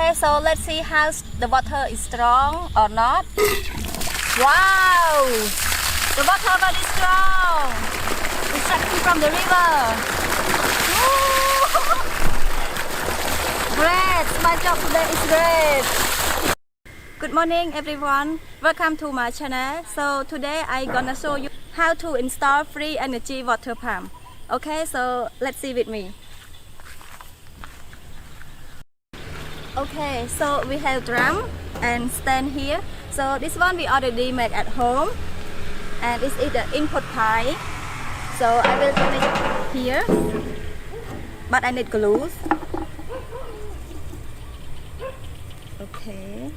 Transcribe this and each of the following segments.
Okay, so let's see how the water is strong or not. Wow! The water very strong. It's sucking from the river. Woo! Great! My job today is great. Good morning everyone. Welcome to my channel. So today I gonna show you how to install free energy water pump. Okay, so let's see with me. Okay, so we have drum and stand here. So this one we already make at home, and this is the input pipe. So I will connect here, but I need glue. Okay,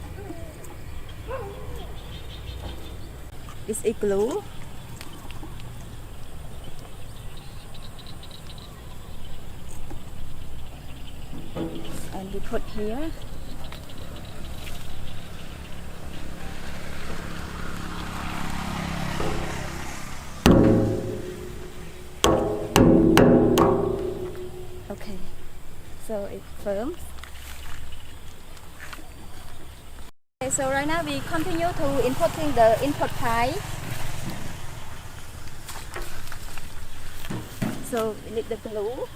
this is glue. And we put here. Okay, so it firms. Okay, so right now we continue to inputting the input pipe. So we need the glue.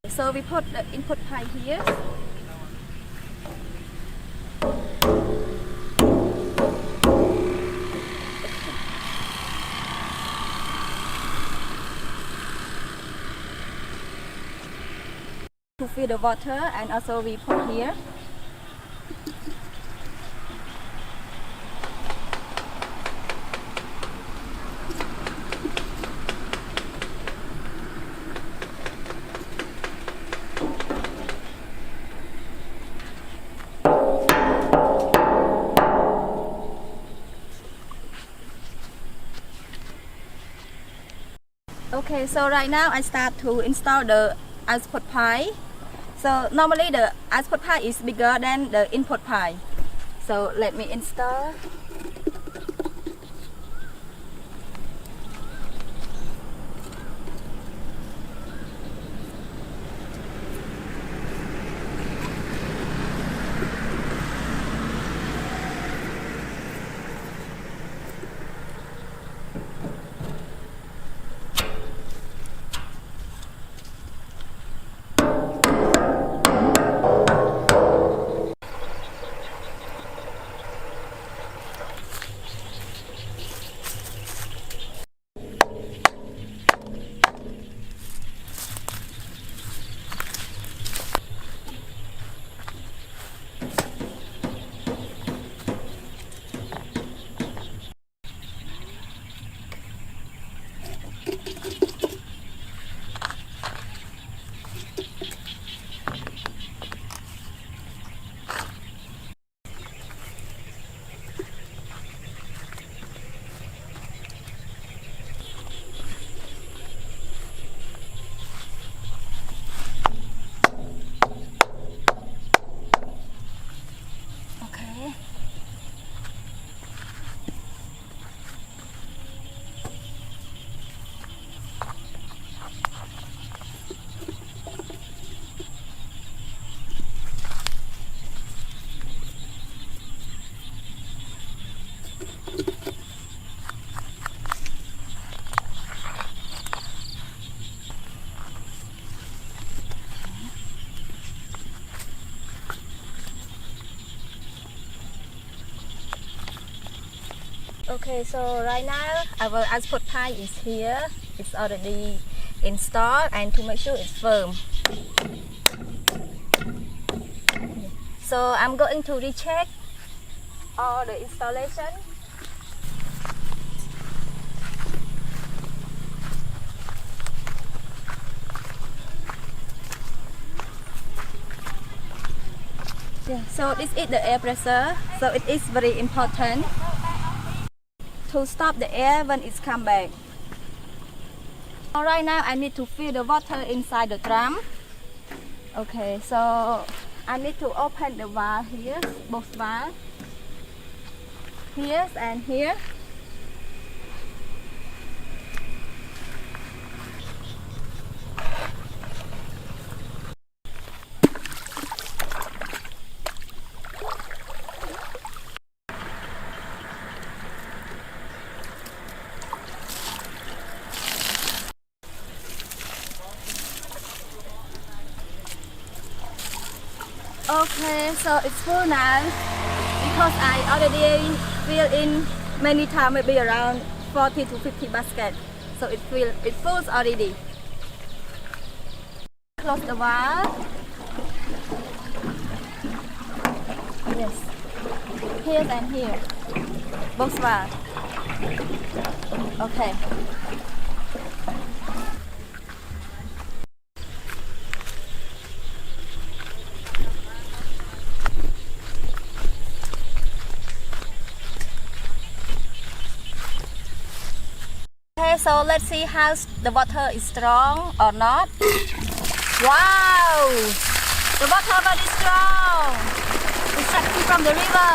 So we put the input pipe here. To fill the water, and also we put here. Okay, so right now I start to install the output pipe. So normally the output pipe is bigger than the input pipe. So let me install. Okay, so right now our output pipe is here. It's already installed, and to make sure it's firm. So I'm going to recheck all the installation. Yeah, so this is the air pressure. So it is very important to stop the air when it's come back. Right now I need to fill the water inside the drum. Okay, so I need to open the valve here, both valves. Here and here. Okay, so it's full now because I already fill in many times, maybe around 40 to 50 baskets. So it fills already. Close the valve. Yes. Here and here. Both valves. Okay. Okay, so let's see how the water is strong or not. Wow! The water very strong. It's sucking from the river.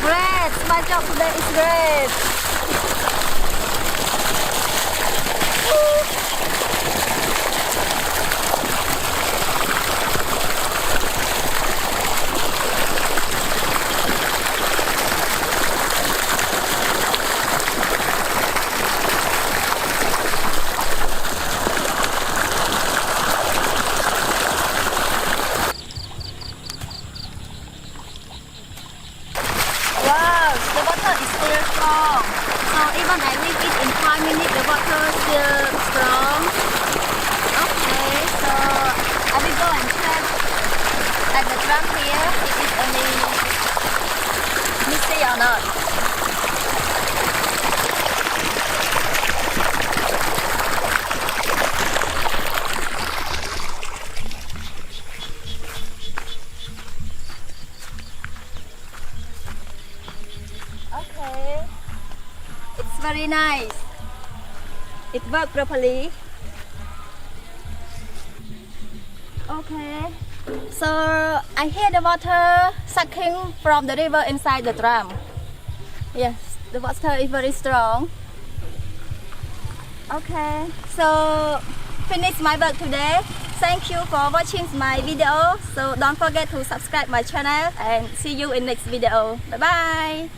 Great! My job today is great. Wow, the water is still strong. So even I leave it in 5 minutes, the water is still strong. Okay, so I will go and check at the drum here if it's any messy or not. Okay, it's very nice. It worked properly. Okay, so I hear the water sucking from the river inside the drum. Yes, the water is very strong. Okay, so finish my work today. Thank you for watching my video. So don't forget to subscribe my channel and see you in next video. Bye bye.